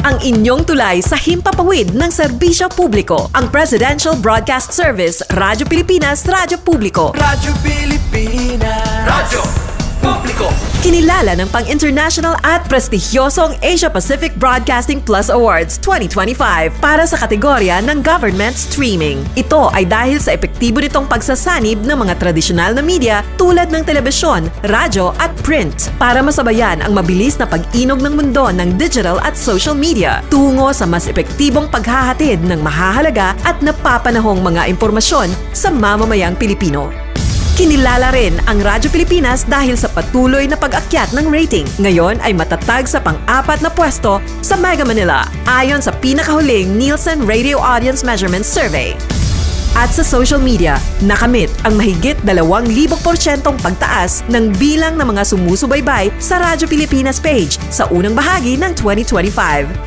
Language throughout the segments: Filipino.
ang inyong tulay sa himpapawid ng serbisyo publiko. Ang Presidential Broadcast Service, Radyo Pilipinas, Radyo Publiko. Radyo Pilipinas. Radyo Publiko. Kinilala ng pang-international at prestigyosong Asia Pacific Broadcasting Plus Awards 2025 para sa kategorya ng Government Streaming. Ito ay dahil sa epektibo nitong pagsasanib ng mga tradisyonal na media tulad ng telebisyon, radyo at print para masabayan ang mabilis na pag-inog ng mundo ng digital at social media tungo sa mas epektibong paghahatid ng mahahalaga at napapanahong mga impormasyon sa mamamayang Pilipino. Kinilala rin ang Radyo Pilipinas dahil sa patuloy na pag-akyat ng rating. Ngayon ay matatag sa pang-4 na pwesto sa Mega Manila ayon sa pinakahuling Nielsen Radio Audience Measurement Survey. At sa social media, nakamit ang mahigit 2,000% pagtaas ng bilang ng mga sumusubaybay sa Radyo Pilipinas page sa unang bahagi ng 2025.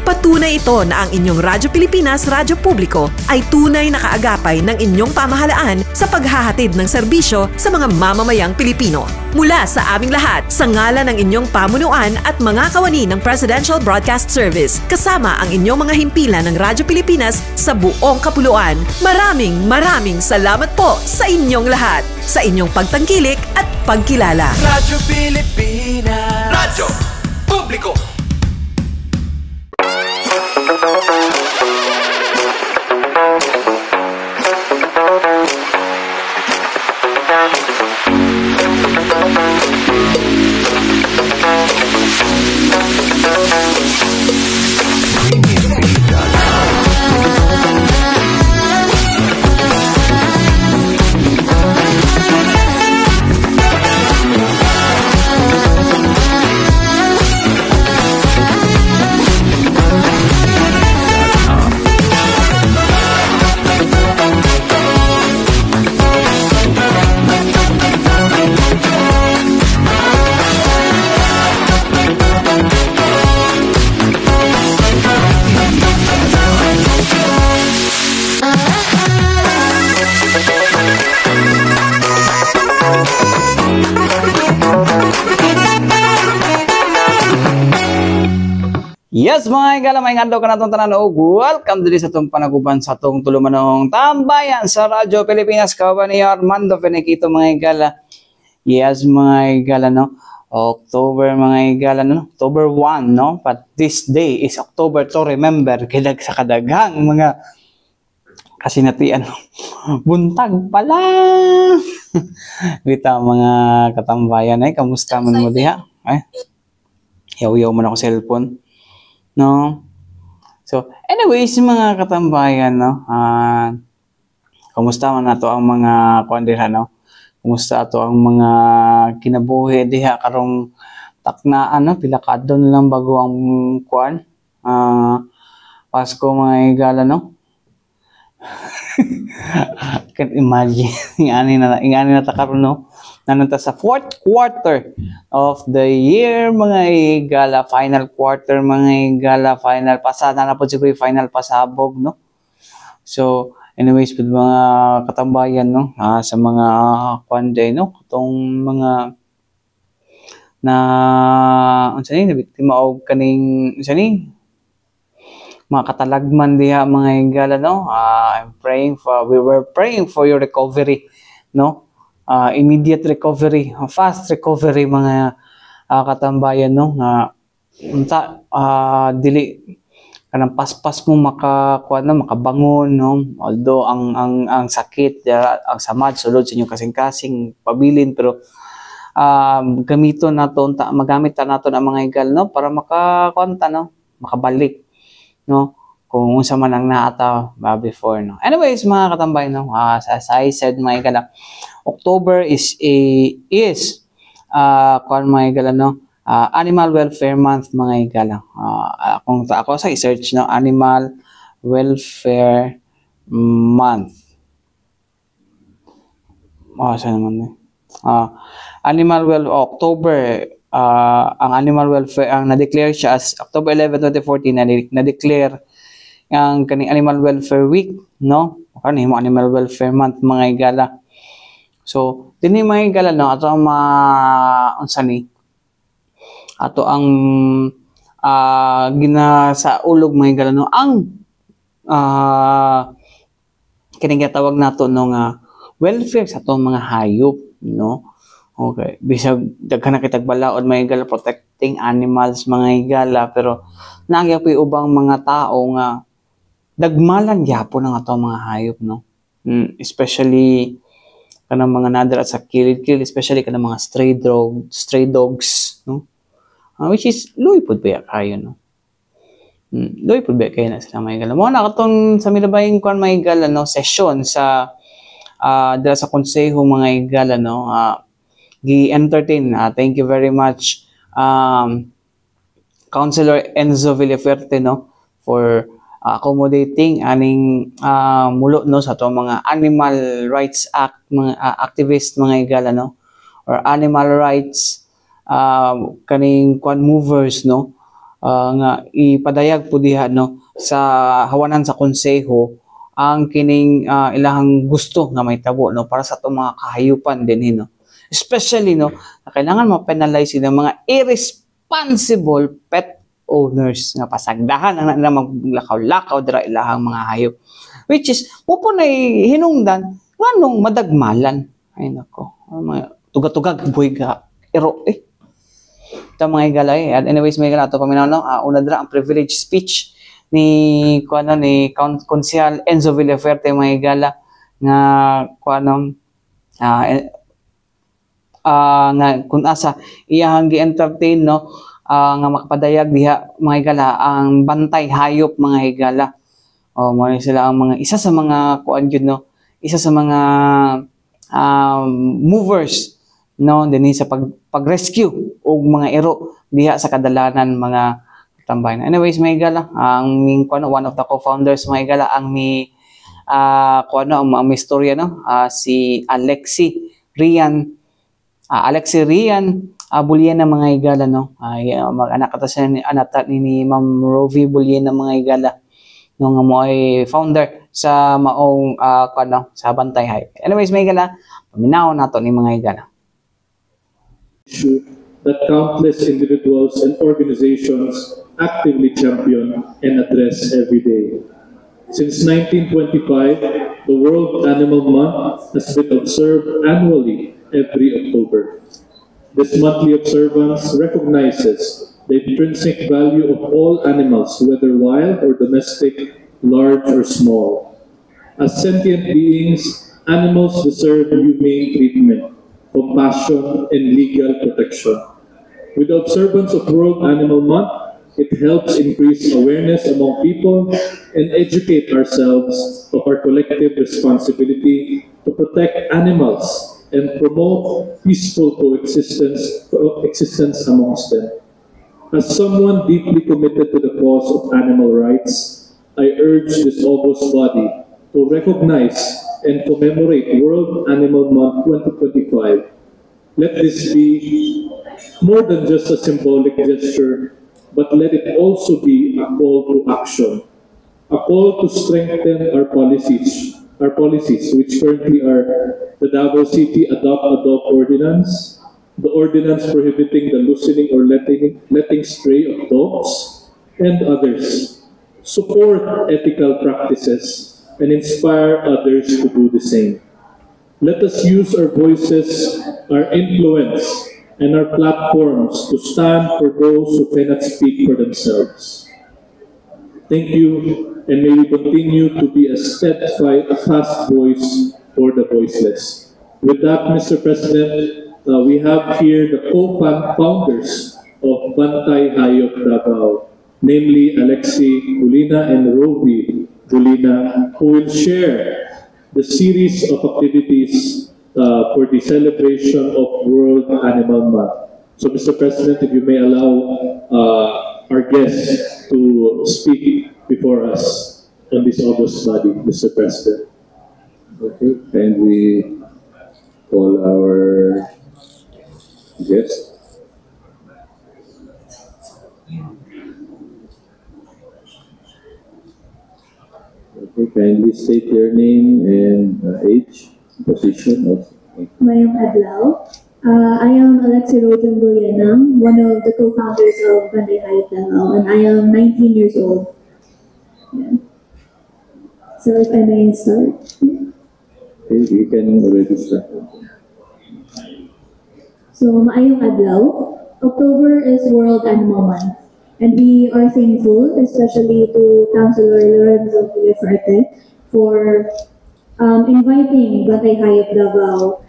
Patunay ito na ang inyong Radyo Pilipinas Radyo Publiko ay tunay na kaagapay ng inyong pamahalaan sa paghahatid ng serbisyo sa mga mamamayang Pilipino. Mula sa aming lahat, sa ngalan ng inyong pamunuan at mga kawani ng Presidential Broadcast Service, kasama ang inyong mga himpilan ng Radyo Pilipinas sa buong kapuluan. Maraming salamat po sa inyong lahat, sa inyong pagtangkilik at pagkilala. Radyo Pilipinas. Radyo Publiko. Yes, mga igala, may nga daw ka na itong tanan o welcome dito sa itong panaguban sa itong tulumanong tambayan sa Radyo Pilipinas. Kawan ni Armando Feniquito, mga igala. Yes, mga igala, no? October, mga igala, no? October 1, no? But this day is October to remember. Kilag sa kadaghang mga kasinatian. Buntag pala! Dito, mga katambayan, ay, kamusta man mo diha? Ay, yaw-yaw mo na ako cellphone. No? So, anyways, mga katambayan, no? Kumusta man nato ang mga kuandira, no? Kumusta ato ang mga kinabuhi diha karong taknaan, no? Pila ka adlaw na lang bago ang kuan. Pasko, mga igala, no? Can imagine, ingani na ta karon, no? Nananta sa 4th quarter of the year, mga igala, final quarter, mga igala, final pasada na po siguro final pasabog, no? So, anyways, with mga katambayan, no? Sa mga kwanday, no? Itong mga na, unsa ni, nabiktima og kaning, unsa ni? Mga katalagman diha, mga igala, no? We were praying for your recovery, no? Immediate recovery, fast recovery, mga katambayan, no? Dili kanang paspas mo makabangon, no? Although ang sakit, ang samad sulod sa inyong kasing-kasing pabilin, pero magamit ta nato ang mga igal, no? Para no? Makabalik, no? Kung unsa man ang naata before, no? Anyways, mga katambayan, no? As I said, mga igal, October is mga igala, no? Animal Welfare Month, mga igala. Kung ako sa i-search, no? Animal Welfare Month. Saan naman, October, ang Animal Welfare, ang na-declare siya as October 11, 2014, na-declare ang kaning Animal Welfare Week, no? Kaning Animal Welfare Month, mga igala. So, dini mga igala, no? Ato ang unsa ni? Ato ang gina sa ulog mga higala no ang kining tawag nato no nga welfare sa atong mga hayop no. Okay, bisag daghan na kitag balaod mga higala protecting animals mga higala, pero nagya po ubang mga tao nga dagmalan gyapon ang atong mga hayop no. Especially kanang mga nadra sa kilid, especially kanang mga stray dogs no. Which is luoy pud ba kayo no. Luoy pud ba kayo na sila mga higala. Mo na katong sa milabayng kuan mga higala no session sa dira sa konseho mga higala no, gi-entertain. Thank you very much Councilor Enzo Villafuerte no for accommodating aning mulo no sa to mga Animal Rights Act mga activist mga higala no, or animal rights kaning kwan movers no, nga ipadayag po diha no sa hawanan sa konseho ang kining ilahang gusto nga may tabo no para sa to mga kahayupan din no. Especially no, kailangan ma-penalize sila mga irresponsible pet owners nga pasagdahan ang na maglakaw-lakaw dira ilahang mga hayop, which is upo na hinungdan nganong madagmalan. Ay nako, tuga-tugag buhay ga ero ta mga higala anyways mga higala ato paminaw no, una dira ang privilege speech ni kuano ni Konsehal Enzo Villafuerte mga higala nga kuano nga kung asa iyang gi-entertain no, nga makapadayag diha mga higala ang bantay hayop mga higala. Mo sila ang mga isa sa mga kuan gyud no, isa sa mga movers no dinhi sa pag-rescue og mga ero diha sa kadalanan mga tambayan. Anyways mga higala, ang ming kuan one of the co-founders mga higala ang mi kuan ang istorya no, si Alexi Rian Buliena mga higala no, mag-anak ata siya ni Ma'am Rovi Buliena mga higala no, nga mo ay founder sa maong kuno sa Bantay Hayop. Anyways mga higala, paminaw nato ni mga higala. That countless individuals and organizations actively champion and address every day. Since 1925, the World Animal Month has been observed annually every October. This monthly observance recognizes the intrinsic value of all animals, whether wild or domestic, large or small. As sentient beings, animals deserve humane treatment, compassion, and legal protection. With the observance of World Animal Month, it helps increase awareness among people and educate ourselves of our collective responsibility to protect animals and promote peaceful coexistence amongst them. As someone deeply committed to the cause of animal rights, I urge this august body to recognize and commemorate World Animal Month 2025. Let this be more than just a symbolic gesture, but let it also be a call to action, a call to strengthen our policies, which currently are the Davao City Adopt a Dog Ordinance, the ordinance prohibiting the loosening or letting stray of dogs, and others. Support ethical practices and inspire others to do the same. Let us use our voices, our influence, and our platforms to stand for those who cannot speak for themselves. Thank you, and may we continue to be a steadfast voice for the voiceless. With that, Mr. President, we have here the co-founders of Bantay Hayop Davao, namely Alexi Bulina and Rovi Bulina, who will share the series of activities for the celebration of World Animal Month. So, Mr. President, if you may allow our guests to speak before us on this august body, Mr. President. Okay, kindly call our guest. Okay, kindly state your name and age, position of. Mayong adlaw, I am Alexi Rojan Bulyanang, one of the co-founders of Banday Hayop Davao, and I am 19 years old. Yeah. So if I may start. Okay, you can already start. So, maayong adlaw. October is World Animal Month. And we are thankful, especially to Councilor Lorenzo Villafarte for inviting Banday Hayop Davao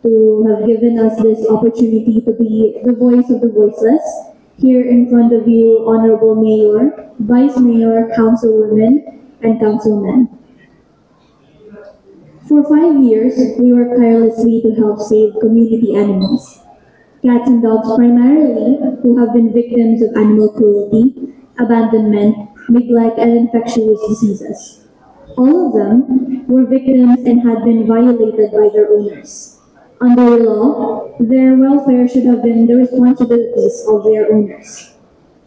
to have given us this opportunity to be the voice of the voiceless here in front of you, Honorable Mayor, Vice Mayor, Councilwomen, and Councilmen. For 5 years, we worked tirelessly to help save community animals. Cats and dogs primarily, who have been victims of animal cruelty, abandonment, neglect, and infectious diseases. All of them were victims and had been violated by their owners. Under law, their welfare should have been the responsibilities of their owners.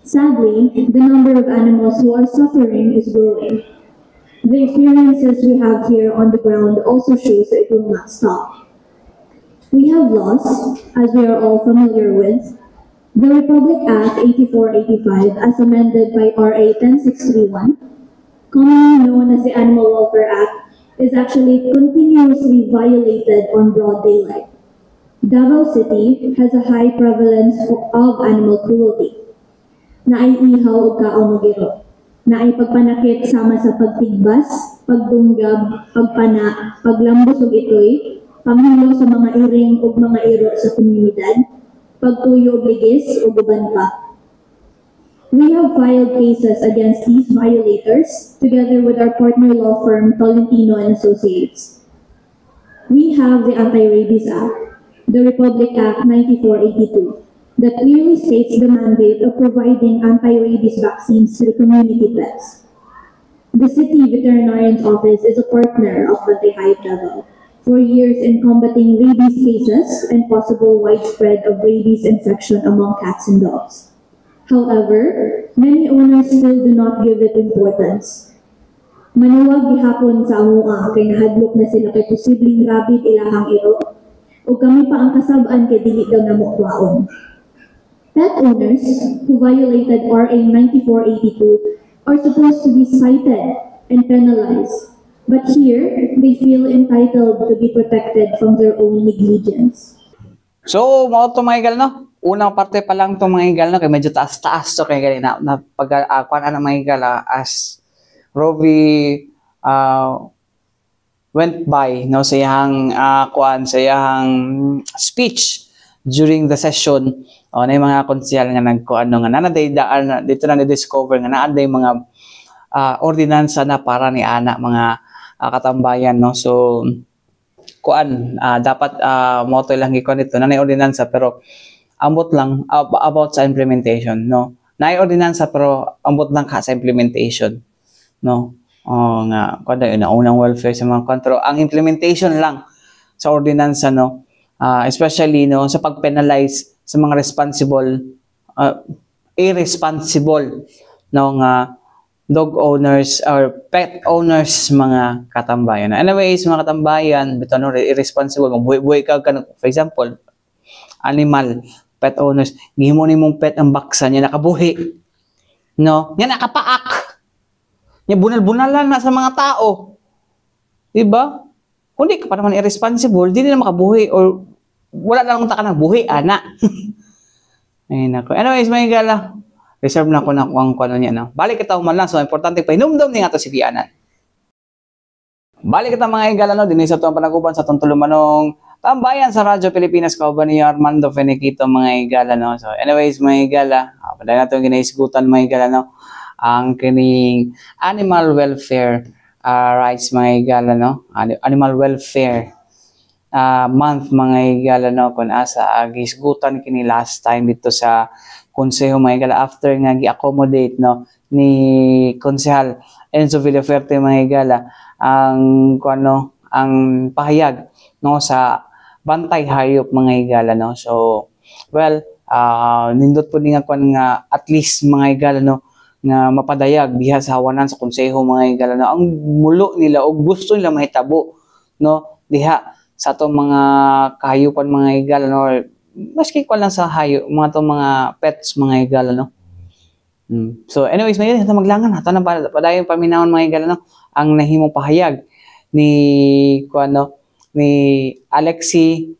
Sadly, the number of animals who are suffering is growing. The experiences we have here on the ground also shows that it will not stop. We have lost, as we are all familiar with, the Republic Act 8485 as amended by RA 10631, commonly known as the Animal Welfare Act, is actually continuously violated on broad daylight. Davao City has a high prevalence of animal cruelty. Naiihaw o kaomagiro. Naipagpanakit sama sa pagtigbas, pagdunggab, pagpana, paglambos og itoy, pamhilo sa mga iring o mga iro sa komunidad, pagtuyo og ligis o uban pa. We have filed cases against these violators together with our partner law firm Tolentino and Associates. We have the Anti-Rabies Act, the Republic Act 9482, that clearly states the mandate of providing anti-rabies vaccines to the community pets. The City Veterinarian's Office is a partner of Banday Hayop Davao for years in combating rabies cases and possible widespread of rabies infection among cats and dogs. However, many owners still do not give it importance. Manuwag gihapon sa amua kay nahadlok na sila kay posibleng rabid ilahang iro o kami pa ang kasab-an kay dili daw namo kwaon. Pet owners who violated RA 9482 are supposed to be cited and penalized, but here they feel entitled to be protected from their own negligence. So, mga ito mga igal, no? Unang parte pa lang itong mga igal, no? Kaya medyo taas-taas ito kaya ganyan na pag-akuan ng mga igal, as Rovi went by, no? Sa iyang sa iyang speech during the session, na yung mga konsyal nga nagkuan, no? Nga nanaday daan, dito na na-discover nga naaday mga ordinansa na para ni anak mga katambayan, no? So, dapat moto lang ikuan ito na ordinansa pero ambot lang about sa implementation, no? Na ordinansa pero ambot lang ka sa implementation, no? Nga kada yun na unang welfare sa mga kontrol ang implementation lang sa ordinansa, no? Especially no sa pag-penalize sa mga irresponsible no nga dog owners or pet owners mga katambayan. Anyways, mga katambayan, bitaw no irresponsible magbuhi ka for example, animal pet owners, gihimo nimong pet ang baksa niya nakabuhi. No? Nya nakapaak. Nya bunal-bunalan na sa mga tao. Diba? Kung di ka pa naman irresponsible, di na makabuhi or wala na akong taka ng buhi, ana. Ayun ako. Anyways, mga gala, reserve na ko na kung ano niya. No? Balik kita human lang. So, importante pa, hinumdum niya nga ito si Vianan. Balik kita mga igala, no? Dinis sa itong panaguban sa itong tulumanong tambayan sa Radyo Pilipinas. Kauban ni Armando Feniquito, mga igala, no? So, anyways, mga igala, paday na itong ginaisgutan, mga igala, no? Ang kining animal welfare rights, mga igala, no? Animal welfare month, mga igala, no? Kung asa, gisgutan kini last time dito sa Konseho, mga igala, after nga gi-accommodate, no, ni Konsehal Enzo Villafarte, mga igala, ang pahayag, no, sa Bantay Hayop, mga igala, no. So, well, nindot po nga nga at least, mga igala, no, nga mapadayag diha sa hawanan sa Konseho, mga igala, no, ang mulo nila o gusto nila mahitabo, no, diha sa atong mga kahayupan mga higala no, or maski ko lang sa hayo mga to mga pets mga higala no. So anyways, may ito maglangan ato na padayon paminahon mga higala no ang nahimong pahayag ni kuano ni Alexi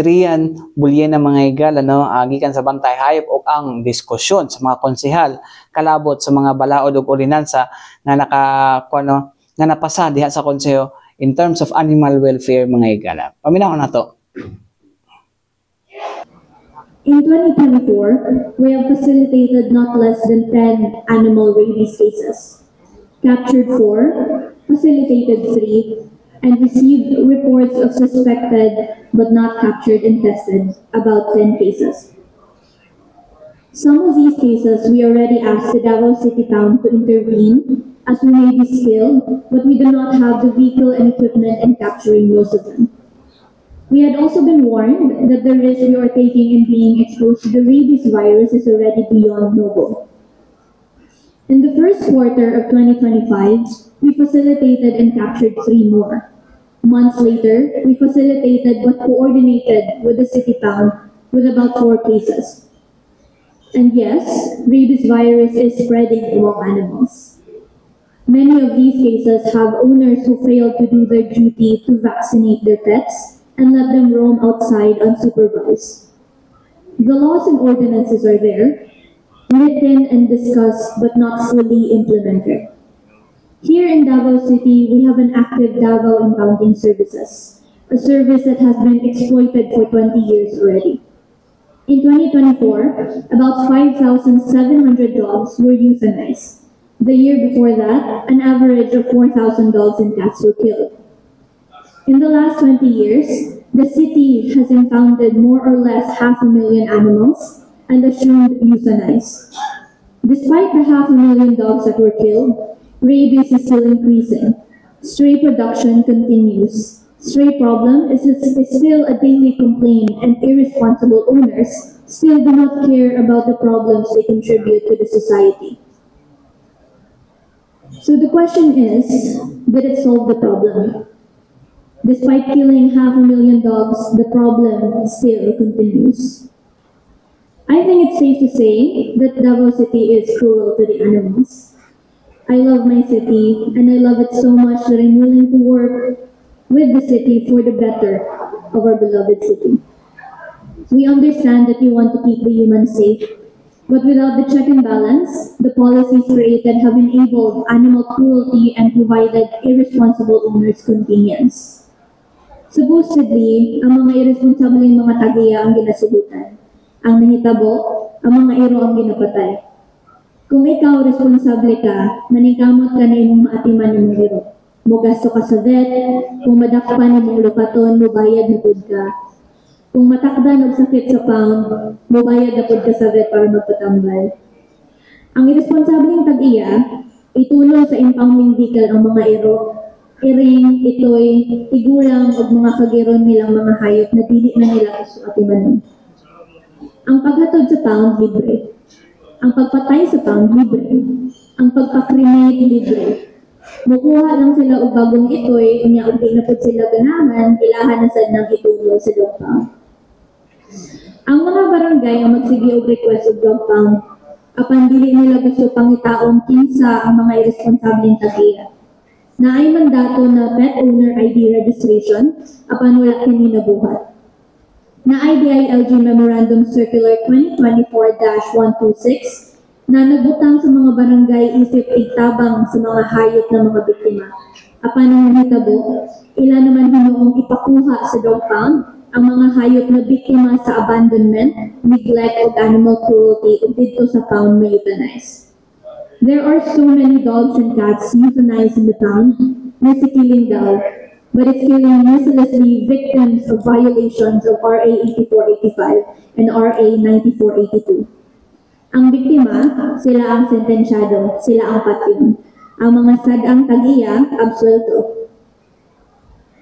Rian Buliena mga higala no, gikan sa Bantay Hayop o ang diskusyon sa mga konsehal kalabot sa mga balaod ug ordinansa nga nga napasa diha sa konseho in terms of animal welfare mga higala. Paminahon nato. In 2024, we have facilitated not less than 10 animal rabies cases, captured 4, facilitated 3, and received reports of suspected but not captured and tested about 10 cases. Some of these cases we already asked the Davao City Town to intervene as we may be skilled, but we do not have the vehicle and equipment in capturing most of them. We had also been warned that the risk we are taking in being exposed to the rabies virus is already beyond noble. In the first quarter of 2025, we facilitated and captured 3 more. Months later, we facilitated but coordinated with the city town with about 4 cases. And yes, rabies virus is spreading among animals. Many of these cases have owners who failed to do their duty to vaccinate their pets and let them roam outside unsupervised. The laws and ordinances are there, written and discussed but not fully implemented. Here in Davao City, we have an active Davao Impounding Services, a service that has been exploited for 20 years already. In 2024, about 5,700 dogs were euthanized. The year before that, an average of 4,000 dogs and cats were killed. In the last 20 years, the city has impounded more or less 500,000 animals and assumed euthanized. Despite the 500,000 dogs that were killed, rabies is still increasing. Stray production continues. Stray problem is still a daily complaint, and irresponsible owners still do not care about the problems they contribute to the society. So the question is, did it solve the problem? Despite killing 500,000 dogs, the problem still continues. I think it's safe to say that Davao City is cruel to the animals. I love my city, and I love it so much that I'm willing to work with the city for the better of our beloved city. We understand that you want to keep the humans safe, but without the check and balance, the policies created have enabled animal cruelty and provided irresponsible owners convenience. Supposedly, ang mga irresponsableng mga tagiya ang ginasubutan. Ang nahitabo, ang mga iro ang ginapatay. Kung ikaw responsable ka, maningkamot ka na imong maatiman imong iro. Mugasto ka sa vet, kung madakpan imong lukaton, mubayad na pud ka. Kung matakdan og sakit sa pound, mubayad na pud ka sa vet para magpatambal. Ang irresponsableng tag-iya, itulong sa impounding vehicle ang mga iro, iring, itoy, tigulang og mga kagiron nilang mga hayop na dili na nila gusto atiman. Ang paghatod sa pound, libre. Ang pagpatay sa pound, libre. Ang pagpakremate, libre. Mukuha lang sila og bagong itoy, unya og di na pud sila ganahan, ilahan na sad nang itulong sa dog pound. Ang mga barangay ang magsige og request og dog pound, apan dili nila gusto pangitaon kinsa ang mga irresponsableng tagiya. Naay mandato na pet owner ID registration, apan wala kini nabuhat. Na IDILG Memorandum Circular 2024-126 na nagbutang sa mga barangay isip tigtabang sa mga hayop ng mga biktima. Apan ang nahitabo, ilan naman hinuong ipakuha sa dog pound ang mga hayop na biktima sa abandonment, neglect o animal cruelty o dito sa pound may euthanize. There are so many dogs and cats euthanized in the pound, mercy killing daw, but it's killing mercilessly victims of violations of RA 8485 and RA 9482. Ang biktima, sila ang sentensyado, sila ang patyon. Ang mga sadang tagiya, absuelto.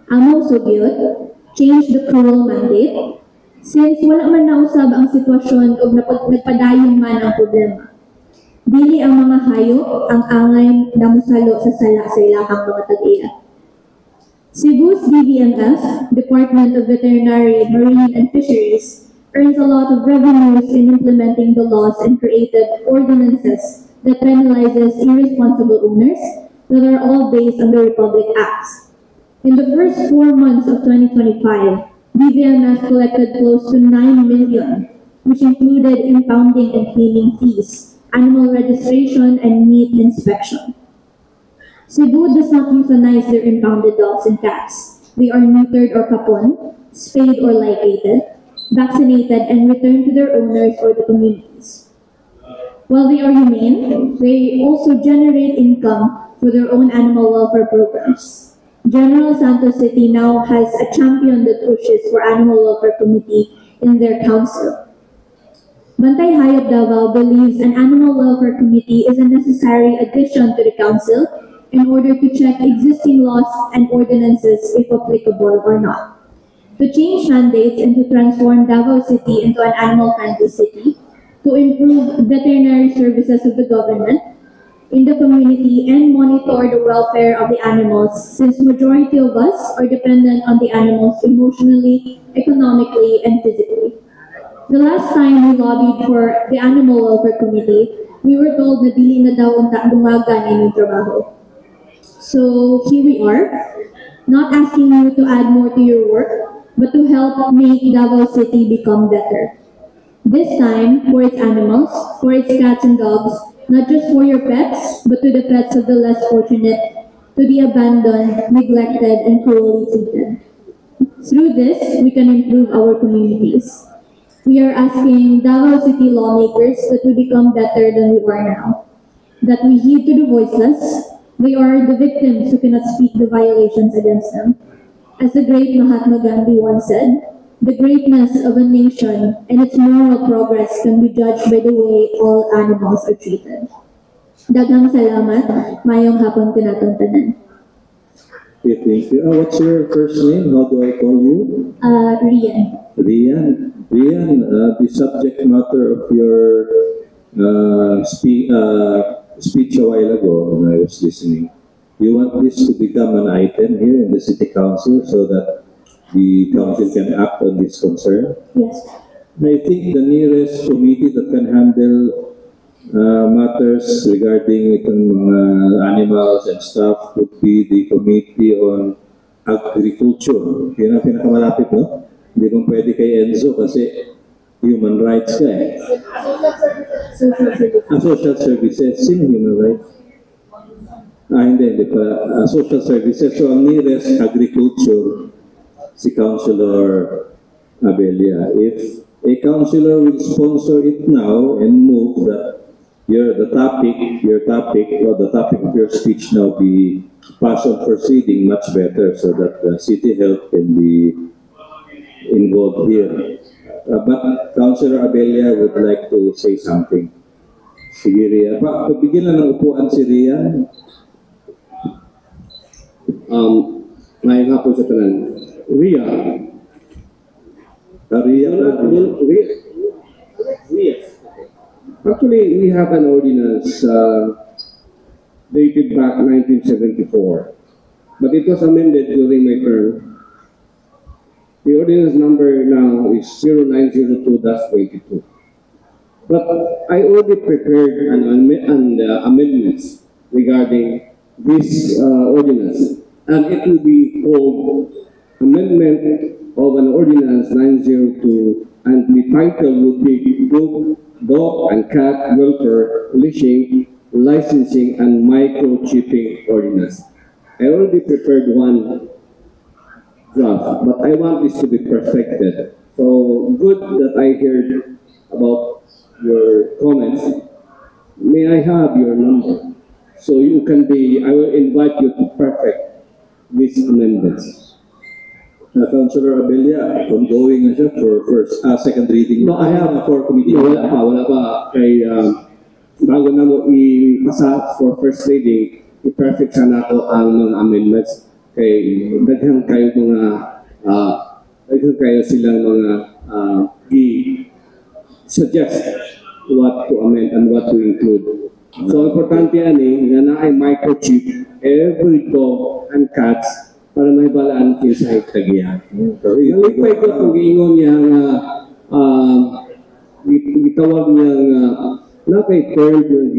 Ang mausugyot, change the cruel mandate, since wala man nausab ang sitwasyon o nagpadayon man ang problema. Dili ang mga hayop ang angay na musalo sa sala sa ilahang mga tagiya. Cebu's DVMF, Department of Veterinary, Marine and Fisheries, earns a lot of revenues in implementing the laws and created ordinances that penalizes irresponsible owners that are all based on the Republic Acts. In the first 4 months of 2025, DVMF collected close to 9 million, which included impounding and cleaning fees, animal registration, and meat inspection. Cebu does not euthanize their impounded dogs and cats. They are neutered or kapon, spayed or ligated, vaccinated, and returned to their owners or the communities. While they are humane, they also generate income for their own animal welfare programs. General Santos City now has a champion that pushes for animal welfare committee in their council. Bantay Hayop Davao believes an animal welfare committee is a necessary addition to the council in order to check existing laws and ordinances if applicable or not. To change mandates and to transform Davao City into an animal-friendly city, to improve veterinary services of the government in the community and monitor the welfare of the animals, since majority of us are dependent on the animals emotionally, economically, and physically. The last time we lobbied for the Animal Welfare Committee, we were told na dili na daw ang dungagan inyong trabaho. So here we are, not asking you to add more to your work, but to help make Davao City become better. This time, for its animals, for its cats and dogs, not just for your pets, but to the pets of the less fortunate, to the abandoned, neglected, and cruelly treated. Through this, we can improve our communities. We are asking Davao City lawmakers that we become better than we are now, that we heed to the voiceless. They are the victims who cannot speak the violations against them. As the great Mahatma Gandhi once said, the greatness of a nation and its moral progress can be judged by the way all animals are treated. Daghang salamat, mayong hapon tinatong tanan. Okay, thank you. What's your first name? How do I call you? Rian. Rian, the subject matter of your speech a while ago when I was listening, you want this to become an item here in the City Council so that the council can act on this concern? Yes. I think the nearest committee that can handle matters regarding itong mga animals and stuff would be the Committee on Agriculture. Yun ang pinakamalapit, no? Hindi mo pwede kay Enzo kasi human rights ka eh. Social services. Sino human rights? Hindi pa. Social services. So ang nearest agriculture, si Councilor Abelia. If a councilor will sponsor it now and move that the topic of your speech now be passed on proceeding much better so that the City Health can be involved here. But Councilor Abelia would like to say something. Sige, Rian. Pabigyan lang ng upuan si Rian. Ngayong hapon sa tanan. Ria. Actually, we have an ordinance dated back 1974, but it was amended during my term. The ordinance number now is 0902-22. But I already prepared an amendments regarding this ordinance, and it will be called Amendment of an Ordinance 902, and the title would be Dog and Cat Welfare, Leashing, Licensing, and Microchipping Ordinance. I already prepared one draft, but I want this to be perfected. So good that I heard about your comments. May I have your number? So you can be, I will invite you to perfect these amendments. Councilor Abelia, ongoing na siya for second reading. No, I have for committee. Wala pa. Kay, bago na mo ipasa for first reading, i-perfect sana ako ang mga amendments. Kay daghan kayo silang mga i-suggest what to amend and what to include. So, importante yan nga na ay microchip every dog and cats para may balaan kinsa itagiya. So, igalipay ko kung giingon niya nga gitawag niya nga na kay term yung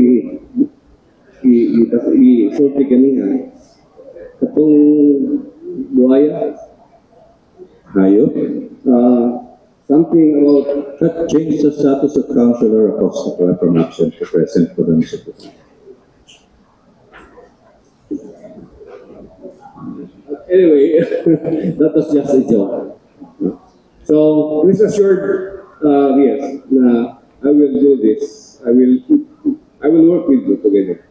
i-sulti kaniya. Katong buhaya, hayop, something about That changed the status of Councilor Acosta from absent to present for the municipality. Anyway, that was just a joke. So, rest assured, yes, na I will do this. I will work with you together.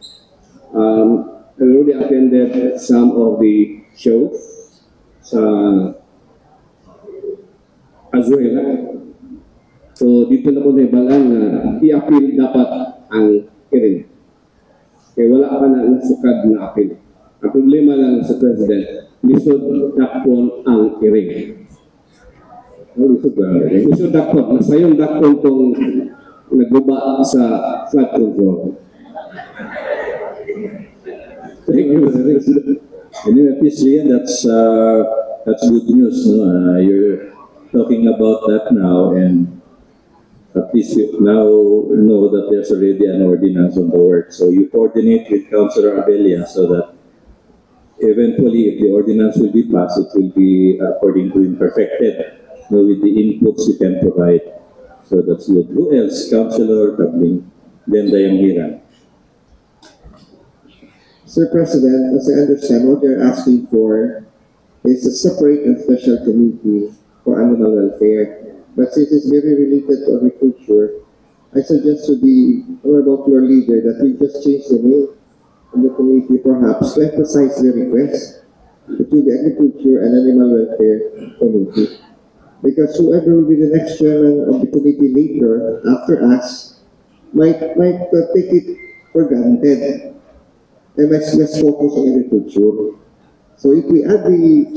I already attended some of the shows sa Azuela. So, dito na po naibalan na i-appeal dapat ang hearing. Kaya wala pa na nasukad na appeal. Ang problema lang sa President, lisod dakpon ang hearing. Lisod dakpon. Masayong dakpon itong nagbuba sa flood control. Thank you. And then at least, Lian, that's good news. No? You're talking about that now, and at least you now know that there's already an ordinance on the work. So you coordinate with Councilor Abella so that eventually, if the ordinance will be passed, it will be according to him perfected, with the inputs you can provide. So that's good. Who else? Councilor Tabling, then Dayanghira. Sir President, as I understand, what you're asking for is a separate and special committee for animal welfare. But since it's very related to agriculture, I suggest to the honorable floor leader that we just change the name of the committee perhaps to emphasize the request between the agriculture and animal welfare committee. Because whoever will be the next chairman of the committee later, after us, might take it for granted. And let's focus on agriculture. So if we add the name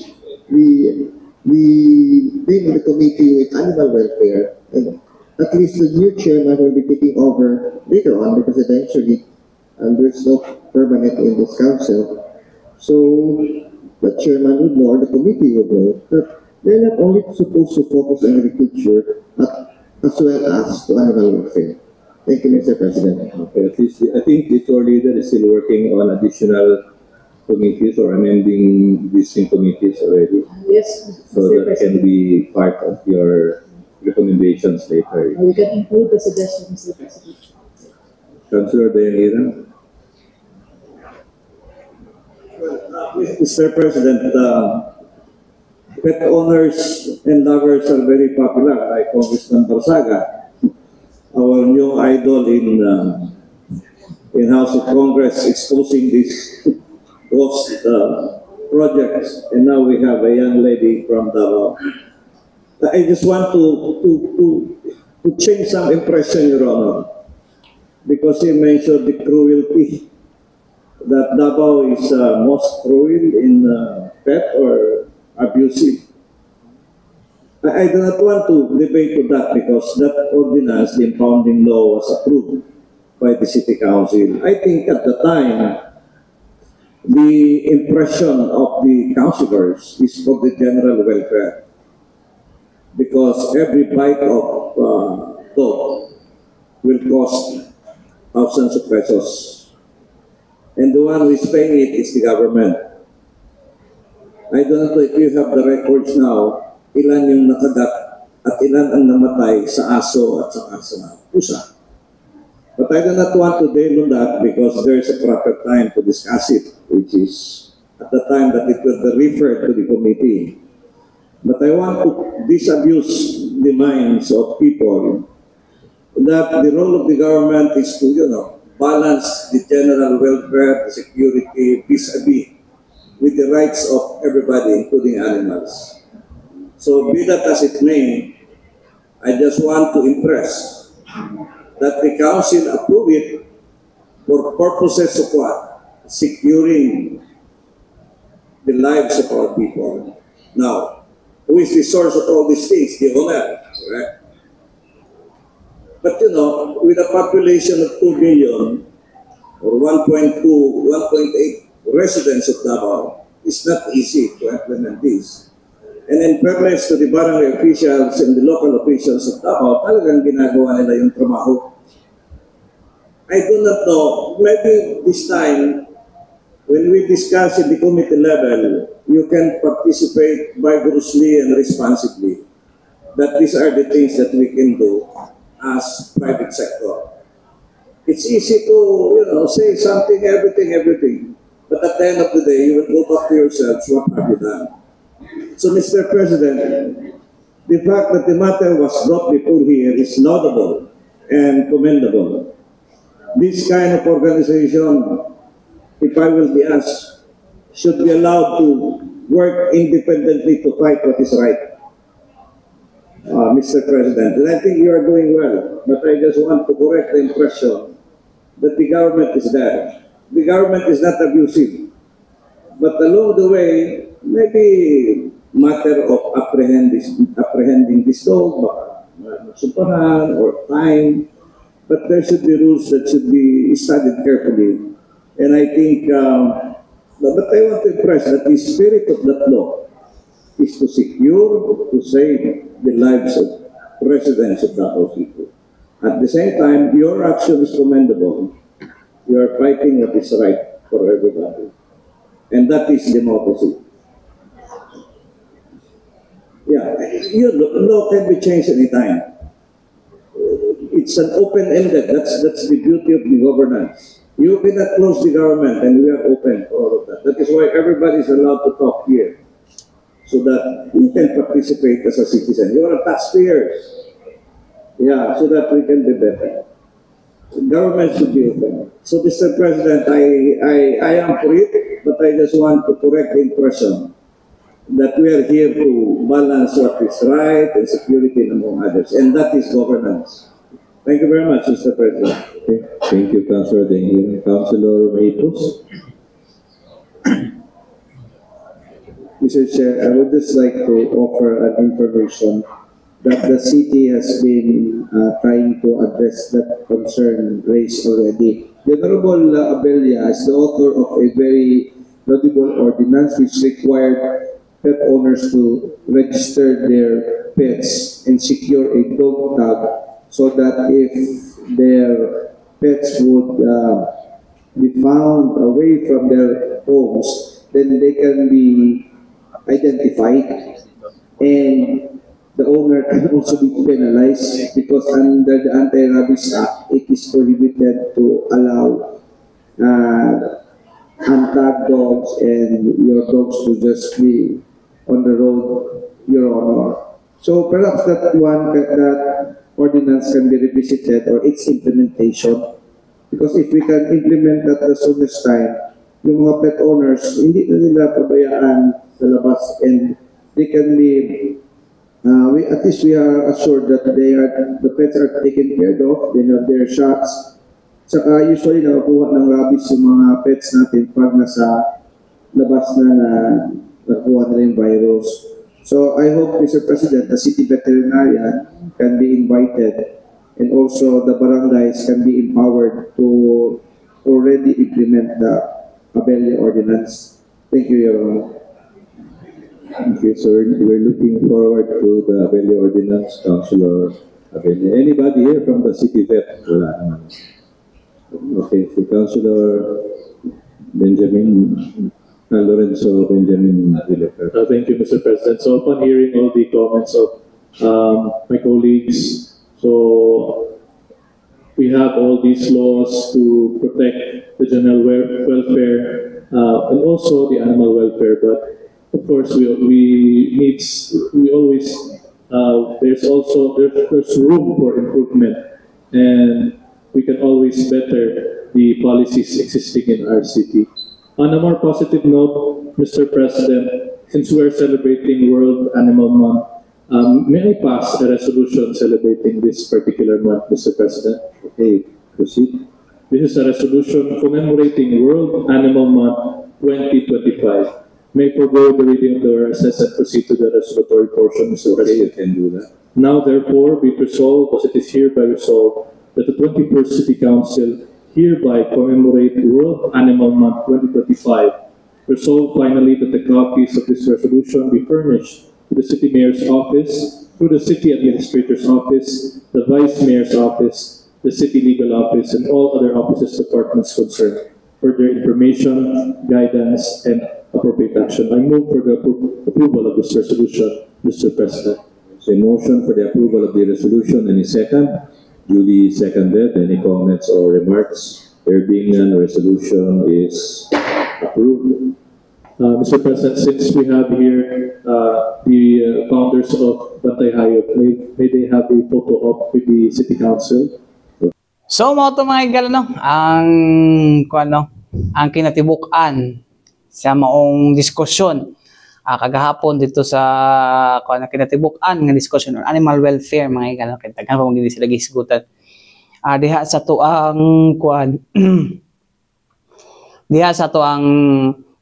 of the committee with animal welfare, and at least the new chairman will be taking over later on, because eventually there's no permanent in this council. So the chairman would know, or the committee would know, that they're not only supposed to focus on agriculture, but as well as to animal welfare. Thank you, Mr. President. Okay, at least I think the floor leader is still working on additional committees or amending existing committees already. Yes, So Mr. that can President. be part of your recommendations later. We can include the suggestions, Mr. President. Councilor Dayanghira. Mr. President, pet owners and lovers are very popular, like Congressman Barsaga, our new idol in House of Congress, exposing these ghost projects, and now we have a young lady from Davao. I just want to change some impression, Your Honor, because he mentioned the cruelty that Davao is most cruel in pet or abusive. I do not want to debate to that because that ordinance, the impounding law, was approved by the City Council. I think at the time, the impression of the councilors is for the general welfare, because every bite of dog will cost thousands of pesos, and the one who is paying it is the government. I don't know if you have the records now, ilan yung nakagat at ilan ang namatay sa aso at sa pusa. But I do not want to dwell on that because there is a proper time to discuss it, which is at the time that it will be referred to the committee. But I want to disabuse the minds of people that the role of the government is to, balance the general welfare, the security, vis-a-vis with the rights of everybody, including animals. So be that as it may, I just want to impress that the council approve it for purposes of what? Securing the lives of our people. Now, who is the source of all these things? The owner, correct? But with a population of 2 million or 1.8 residents of Davao, it's not easy to implement this. And in fairness to the barangay officials and the local officials of Davao, talagang ginagawa nila yung trabaho. I do not know, maybe this time, when we discuss in the committee level, you can participate vigorously and responsibly. That these are the things that we can do as private sector. It's easy to, say something, everything. But at the end of the day, you will go back to yourselves, what have you done? So, Mr. President, the fact that the matter was brought before here is laudable and commendable. This kind of organization, if I will be asked, should be allowed to work independently to fight what is right. Mr. President, and I think you are doing well, but I just want to correct the impression that the government is there. The government is not abusive, but along the way, maybe matter of apprehending this dog, sumpahan or time, but there should be rules that should be studied carefully. And I think, but I want to impress that the spirit of that law is to secure, to save the lives of residents of Davao City. At the same time, your action is commendable. You are fighting what is right for everybody. And that is democracy. Yeah, law can be changed anytime. It's an open-ended, that's the beauty of the governance. You cannot close the government, and we are open for all of that. That is why everybody is allowed to talk here, so that you can participate as a citizen. You are taxpayers. Yeah, so that we can be better. Government should be open. So, Mr. President, I am for it, but I just want to correct the impression that we are here to balance what is right and security among others, and that is governance. Thank you very much, Mr. President. Okay. Thank you, Councilor Dengin. Councilor Matos. Mr. Chair, I would just like to offer an information that the city has been trying to address that concern raised already. The Honorable Abella is the author of a very laudable ordinance which required pet owners to register their pets and secure a dog tag so that if their pets would be found away from their homes, then they can be identified and the owner can also be penalized because under the Anti-Rabies Act, it is prohibited to allow untagged dogs and your dogs to just be on the road, Your Honor. So perhaps that ordinance can be revisited or its implementation, because if we can implement that as soon as time, yung mga pet owners, hindi na nila pabayaan sa labas and they can be, at least we are assured that the pets are taken care of, they have their shots. Saka usually nakakuha ng rabies yung mga pets natin pag nasa labas na nakuha nila yung virus. So I hope, Mr. President, the city veterinarian can be invited and also the barangays can be empowered to already implement the Abella ordinance. Thank you, Your Honor. Thank you, sir. We're looking forward to the Abella ordinance, Councilor Abella. Anybody here from the city vet? Okay, so Councilor Lorenzo Benjamin Villafer. Thank you, Mr. President. So upon hearing all the comments of my colleagues, so we have all these laws to protect the general welfare and also the animal welfare. But of course, there's room for improvement, and we can always better the policies existing in our city. On a more positive note, Mr. President, since we are celebrating World Animal Month, may I pass a resolution celebrating this particular month, Mr. President? Okay, proceed. This is a resolution commemorating World Animal Month 2025. May I forego the reading of the RSS and proceed to the resolutory portion, Mr. President? You can do that. Now, therefore, be it resolved, as it is hereby resolved, that the 21st City Council hereby commemorate World Animal Month 2025 Resolved finally that the copies of this resolution be furnished to the City Mayor's Office, through the City Administrator's Office, the Vice Mayor's Office, the City Legal Office, and all other offices, departments concerned for their information, guidance, and appropriate action. I move for the approval of this resolution, Mr. President. So a motion for the approval of the resolution and a second. Duly seconded. Any comments or remarks? There being none, the resolution is approved. Mr. President, since we have here the founders of Bantay Hayop, may they have a photo op with the City Council? So mga ito mga igala, no? Ang kinatibukan sa maong diskusyon kagahapon dito sa kinatibukan nga diskusyon on animal welfare mga igala. Kaya taghan pa hindi sila gisgutan. Diha sa tuang diha sa tuang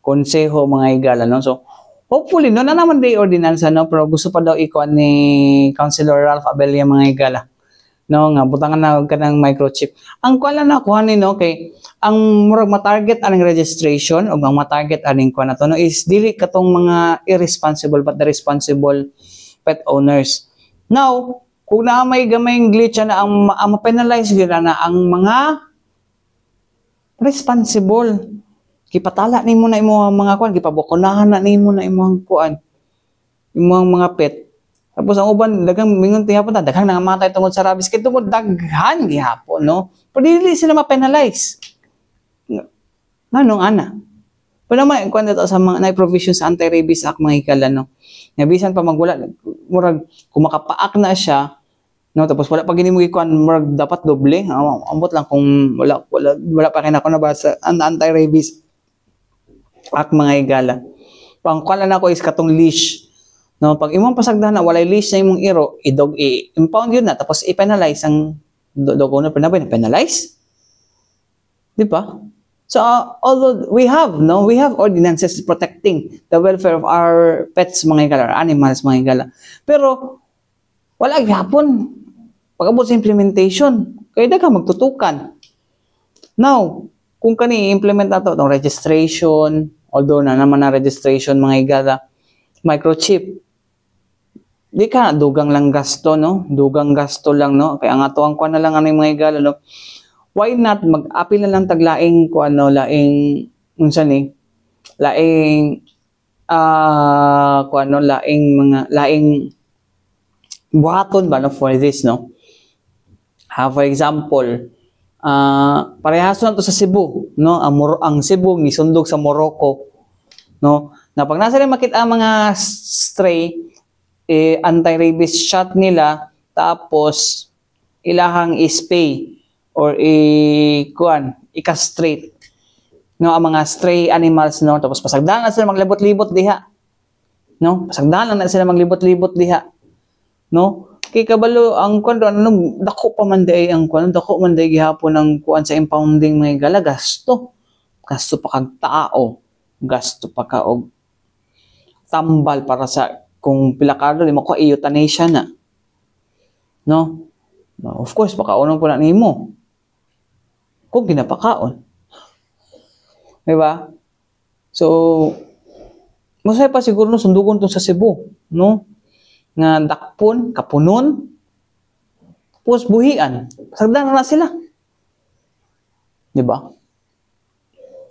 konseho mga igala, no? So hopefully no na naman day ordinance, no, pero gusto pa daw ikuan ni Councilor Ralph Abella mga igala, no, nga butangan na kanang microchip. Ang kuan na kuha ni, no, kay ang murag ma-target aning registration o ang ma-target aning kuan na to, no, is dili katong mga irresponsible but the responsible pet owners. Now kung na may gamayng glitch na ang ma-penalize nila na ang mga responsible. Gipatala nimo na imong mga kuan, gipabukunahan na nimo na imong kuan, imong mga pet. Tapos ang uban daghang mingon tihapon daghang nangamatay tungod sa rabies kay tungod daghan gihapon, no. Pero dili sila ma-penalize. Nganong ana? Pero naman kuan dito sa mga na-provision sa Anti-Rabies Act mga ikala, no. Nga bisan pa magwala murag kumakapaak na siya, no, tapos wala pa gini mo ikuan murag dapat doble. Ambot lang kung wala pa kinako na basa ang Anti-Rabies Act mga igala. Pangkuan na ako is katong leash, no, pag imong pasagdan na walay leash na imong iro, impound yun na tapos i-penalize ang dog owner, penalize, di ba? So although we have ordinances protecting the welfare of our pets mga igala, animals mga igala, pero wala gyapon pag-abot sa implementation kay daghang magtutukan. Now kung kani i-implement nato itong registration, although na naman na registration mga igala, microchip, di ka dugang lang gasto, no? Dugang gasto lang, no? Kaya nga to ang kuan na lang ano mga igala, no? Why not mag-apil na lang taglaing kuan, no? Laing unsa ni? Laing kuan, no? Laing buhaton ba, no, for this, no? For example, parehaso na to sa Cebu, no, ang Cebu nisundog sa Morocco, no, na pag nasa rin makita ang mga stray, anti-rabies shot nila, tapos ilahang ispay or i-castrate, no, ang mga stray animals, no, tapos pasagdahan na sila maglibot-libot diha, no, pasagdahan na sila maglibot-libot diha, no. Kay kabalo ang kuan dako pa man day ang kuan, dako man day gihapon ang kuan sa impounding mga igala, gasto pa kag tao, gasto pa ka og tambal para sa kung pila ka di mo ko euthanasia na, no. Of course pakaonon po na nimo kung ginapakaon, di ba? So masay pa siguro no sundugon to sa Cebu, no, nga dakpon, kapunon, tapos buhian. Sagdan na sila. Diba?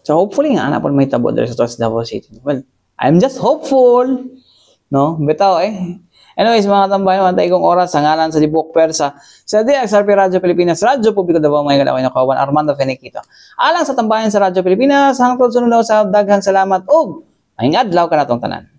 So hopefully nga, anak po may tabo there sa Davao City. Well, I'm just hopeful. No? Bitaw Anyways, mga tambayan, mantay kong oras sa ngalan sa Dibok Persa sa DXRP Radyo Pilipinas, Radyo Publiko Davao, mga galawin na kawan, Armando Feniquito. Alang sa tambayan sa Radyo Pilipinas, hangtod sunod sa daghang salamat o ang adlaw ka natong tanan.